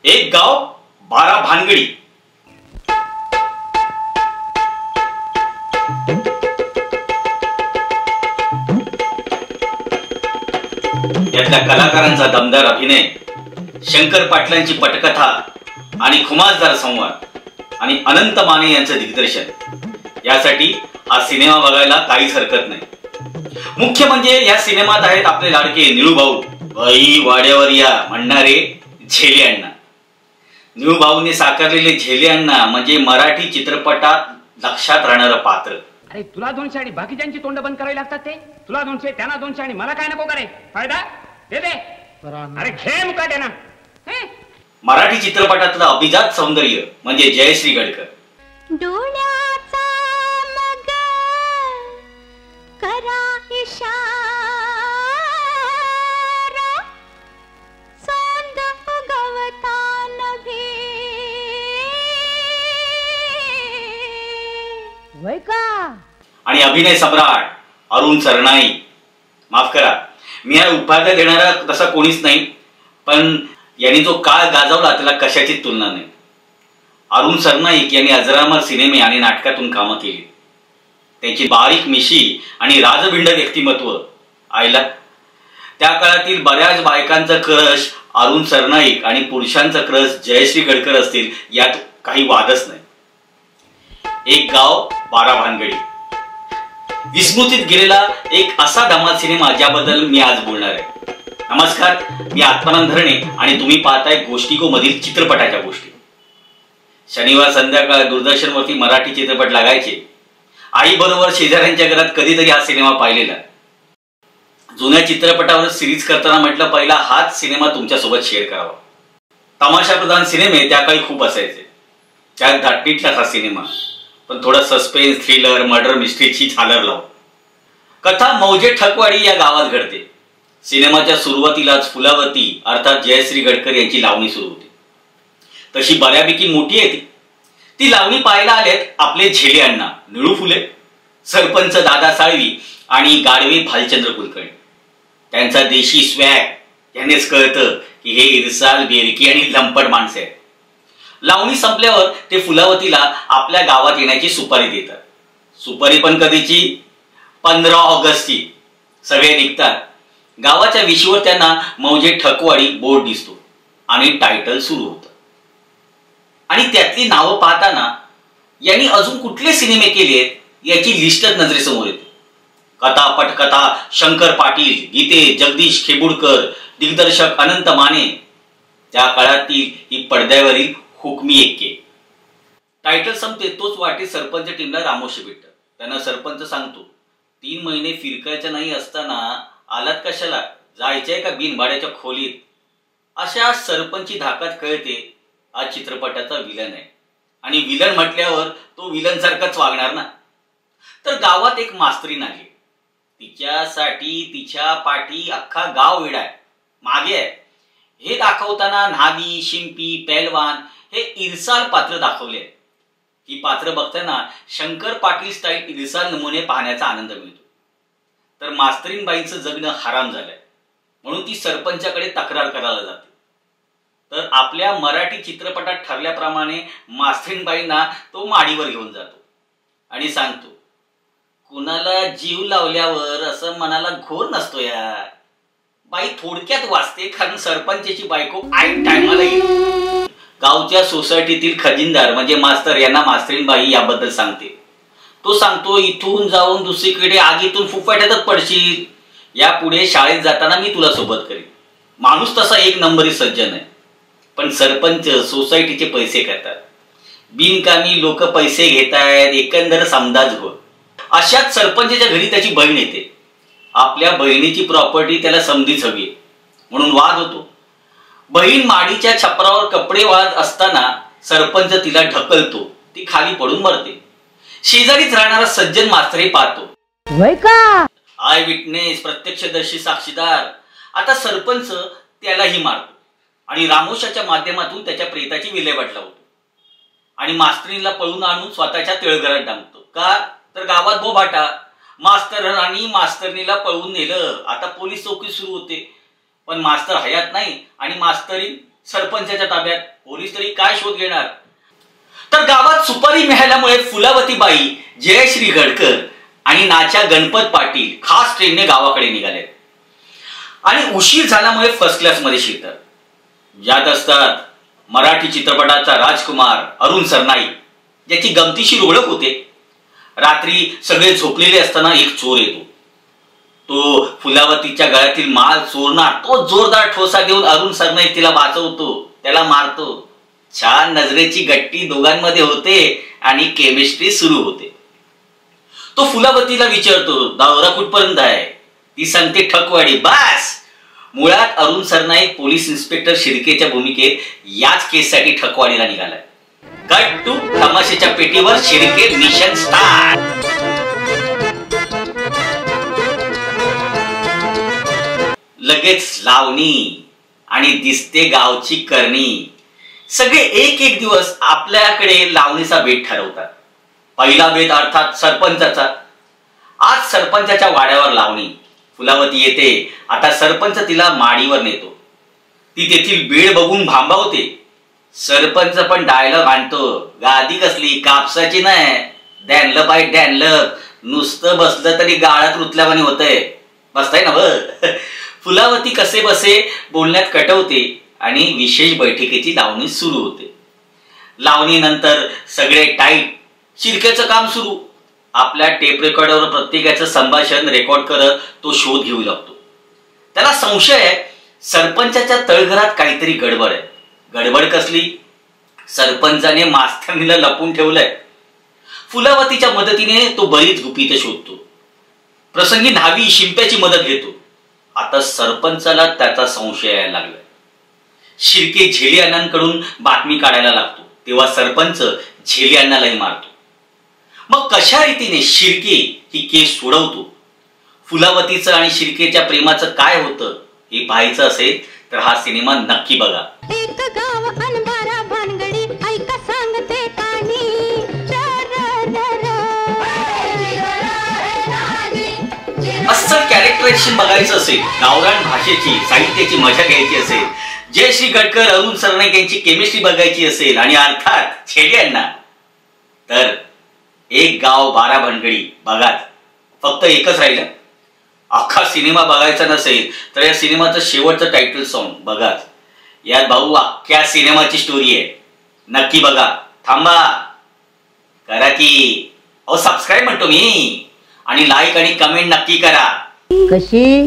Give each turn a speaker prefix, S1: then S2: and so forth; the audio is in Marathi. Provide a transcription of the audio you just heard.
S1: एक गाव 12 भानगडी. यातल्या कलाकारांचा दमदार अभिनय, शंकर पाटलांची पटकथा आणि खुमासदार संवाद आणि अनंत माने यांचं दिग्दर्शन, यासाठी हा सिनेमा बघायला काहीच हरकत नाही. मुख्य म्हणजे या सिनेमात आहेत आपले लाडके निळूभाऊ, बाई वाड्यावर या म्हणणारे झेले अण्णा. निळूभाऊने साकारलेले झेले अण्णा म्हणजे मराठी चित्रपटात लक्षात राहणारं पात्र.
S2: अरे तुला 200 आणि बाकीच्यांची तोंड बंद करावी लागतात. ते तुला 200 त्यांना 200 आणि मला काय नको करे फायदा दे दे. अरे घे मुका दे ना.
S1: मराठी चित्रपटातलं अभिजात सौंदर्य म्हणजे जयश्री गडकर.
S3: डोळ्याचा मग करा इशारा, सोंद उगवता नभी वय का.
S1: आणि अभिनय सम्राट अरुण सरनाई. माफ करा, मी या उपाध्या देणारा तसा कोणीच नाही, पण यांनी जो काळ गाजवला त्याला कशाचीच तुलना नाही. अरुण सरनाईक यांनी अजरामर सिनेमे आणि नाटकातून कामं केली. त्यांची बारीक मिशी आणि राजबिंड व्यक्तिमत्व आईला त्या काळातील बऱ्याच बायकांचा क्रश अरुण सरनाईक आणि पुरुषांचा क्रश जयश्री गडकर असतील यात काही वादच नाही. एक गाव 12 भानगडी विस्मृतीत गेलेला एक असा धमाल सिनेमा ज्याबद्दल मी आज बोलणार आहे. नमस्कार, मी आत्मानंद धरणे आणि तुम्ही पाहताय गोष्टीको मधील चित्रपटाच्या गोष्टी. शनिवार संध्याकाळ दूरदर्शनवरती मराठी चित्रपट लागायचे. आई बरोबर शेजाऱ्यांच्या घरात कधीतरी हा सिनेमा पाहिलेला. जुन्या चित्रपटावर सिरीज करताना म्हटलं पहिला हाच सिनेमा तुमच्यासोबत शेअर करावा. तमाशा प्रधान सिनेमे त्या काळी खूप असायचे. त्यात धाटणीतला हा सिनेमा, पण थोडा सस्पेन्स, थ्रिलर, मर्डर मिस्ट्रीची झालर लाव. कथा मौजे ठकवाडी या गावात घडते. सिनेमाच्या सुरुवातीलाच फुलावती अर्थात जयश्री गडकर यांची लावणी सुरू होती. तशी बऱ्यापैकी मोठी आहे ती लावणी पाहायला आलेत आपले झेले अण्णा, निळू फुले, सरपंच दादा साळवी आणि गाडवे भालचंद्र कुलकर्णी. त्यांचा देशी स्वॅग यानेच कळतं की हे इरसाल, बेरकी आणि लंपट माणसे आहेत. लावणी संपल्यावर ते फुलावतीला आपल्या गावात येण्याची सुपारी देतात. सुपारी पण कधीची? 15 ऑगस्टची. सगळे निघतात. गावाच्या विशीवर त्यांना मौजे ठकवाडी बोर्ड दिसतो आणि टायटल सुरू होतं. आणि त्यातली नावं पाहताना यांनी अजून कुठले सिनेमे केलेत याची लिस्टच नजरेसमोर येते. कथा पटकथा शंकर पाटील, गीते जगदीश खेबुडकर, दिग्दर्शक अनंत माने. त्या काळातील ही पडद्यावरील हुकमी एक्के. टायटल संपते तोच वाटे सरपंच टीमला रामोशी भेटतात. त्यांना सरपंच सांगतो, 3 महिने फिरकायचं नाही असताना आलात कशाला, जायचंय का बिनभाड्याच्या खोलीत. अशा सरपंची धाकात कळते आज चित्रपटाचा विलन आहे. आणि विलन म्हटल्यावर तो विलन सारखाच वागणार ना. तर गावात एक मास्तरीण आली. तिच्यासाठी तिच्या पाठी अख्खा गाव वेडाय, मागे आहे. हे दाखवताना न्हावी, शिंपी, पैलवान हे इरसाल पात्र दाखवले. ही पात्र बघताना शंकर पाटील स्टाईल इरसाल नमुने पाहण्याचा आनंद मिळतो. तर मास्तरीणबाईंचं जगणं हराम झालंय म्हणून ती सरपंचाकडे तक्रार करायला जाते. तर आपल्या मराठी चित्रपटात ठरल्याप्रमाणे मास्तरीणबाईंना तो माडीवर घेऊन जातो आणि सांगतो, कुणाला जीव लावल्यावर असं मनाला घोर नसतो यार. बाई थोडक्यात वाचते कारण सरपंचाची बायको ऐन टायमाला येईल. गावच्या सोसायटीतील खजिनदार म्हणजे मास्तर यांना मास्तरीणबाई याबद्दल सांगते. तो सांगतो, इथून जाऊन दुसरीकडे आगीतून फुफाट्यातच पडशील. यापुढे शाळेत जाताना मी तुला सोबत करीन. माणूस तसा 1 नंबरी सज्जन आहे, पण सरपंच सोसायटीचे पैसे करतात. बिनकामी लोक पैसे घेतायत, एकंदर समजाच घोळ. अशाच सरपंचाच्या घरी त्याची बहीण येते. आपल्या बहिणीची प्रॉपर्टी त्याला समधीच हवी म्हणून वाद होतो. बहीण माडीच्या छपरावर कपडे वाळत असताना सरपंच तिला ढकलतो. ती खाली पडून मरते. शेजारीच राहणारा सज्जन मास्तर पाहतो. आय विटनेस, प्रत्यक्षदर्शी साक्षीदार. आता सरपंच त्यालाही मारतो आणि रामोशाच्या माध्यमातून त्याच्या प्रेताची विल्हेवाट लावतो आणि मास्तरीणला पळून आणून स्वतःच्या तळघरात डांबतो. का तर गावात बोभाटा. मास्तर आणि मास्तरणीला पळवून नेलं. आता पोलीस चौकी सुरू होते, पण मास्तर हयात नाही आणि मास्तरीण सरपंचाच्या ताब्यात. पोलीस तरी काय शोध घेणार. तर गावात सुपारी मिळाल्यामुळे फुलावतीबाई, जयश्री गडकर आणि नाच्या गणपत पाटील खास ट्रेनने गावाकडे निघाले. आणि उशीर झाल्यामुळे फर्स्ट क्लास मध्ये शिरतात. यात असतात मराठी चित्रपटाचा राजकुमार अरुण सरनाईक, ज्याची गमतीशीर ओळख होते. रात्री सगळे झोपलेले असताना एक चोर येतो. तो फुलावतीच्या गळ्यातील माल चोरणार. तो जोरदार ठोसा देऊन अरुण सरनाईक तिला वाचवतो, त्याला मारतो. छान नजरेची गट्टी दोघांमध्ये होते आणि केमिस्ट्री सुरू होते. तो फुलावतीला विचारतो, दौरा कुठपर्यंत आहे? ती सांगते ठकवाडी. बस, मुळात अरुण सरनाईक पोलीस इन्स्पेक्टर शिर्केच्या भूमिकेत याच केससाठी ठकवाडीला निघालाय. कट टू तमाशाच्या पेटीवर शिर्के मिशन स्टार्ट. लगेच लावणी आणि दिसते गावची करणी. सगळे एक एक दिवस आपल्याकडे लावणीचा बेत ठरवतात. पहिला बेत अर्थात सरपंचाचा. आज सरपंचाच्या वाड्यावर लावणी. फुलावती येते. आता सरपंच तिला माडीवर नेतो. ती तेथील बेड बघून भांबावते. सरपंच पण डायलॉग आणतो. गादी कसली, कापसाची नाही, डॅनलं पाय डॅनलं. नुसतं बसलं तरी गाळात रुतल्यावानी होतंय. बसताय ना बर. फुलावती कसे बसे बोलण्यात कटवते आणि विशेष बैठकीची लावणी सुरू होते. लावणीनंतर सगळे टाईट. शिर्केचं काम सुरू. आपल्या टेप रेकॉर्डवर प्रत्येकाचं संभाषण रेकॉर्ड करत तो शोध घेऊ लागतो. त्याला संशय आहे सरपंचाच्या तळघरात काहीतरी गडबड आहे. गडबड कसली? सरपंचाने मास्तरनीला लपून ठेवलंय. फुलावतीच्या मदतीने तो बरीच गुपितं शोधतो. प्रसंगी न्हावी शिंप्याची मदत घेतो. आता सरपंचाला त्याचा संशय यायला लागलाय. शिर्के झेली अण्णांकडून बातमी काढायला लागतो. तेव्हा सरपंच झेली अण्णालाही मारतो. मग कशा रीतीने शिर्के ही केस सोडवतो? फुलावतीचं आणि शिर्केच्या प्रेमाचं काय होतं हे पाहायचं असेल तर हा सिनेमा नक्की बघा.
S3: एक गाव अनबारा भानगडी ऐका सांगते कानी.
S1: अस्सल कॅरेक्टरायझेशन बघायचं असेल, गावरान भाषेची साहित्याची मजा घ्यायची असेल, जयश्री गडकर अरुण सरनाईक यांची केमिस्ट्री बघायची असेल आणि अर्थात झेली अण्णा, तर एक गाव 12 भानगडी बघा. फक्त एकच राहिलं. अख्खा सिनेमा बघायचा नसेल तर या सिनेमाचं शेवटचं टायटल सॉन्ग बघा. यात भाऊ अख्ख्या सिनेमाची स्टोरी आहे. नक्की बघा. थांबा, करा की सबस्क्राईब म्हणतो मी. आणि लाईक आणि कमेंट नक्की करा.
S3: कशी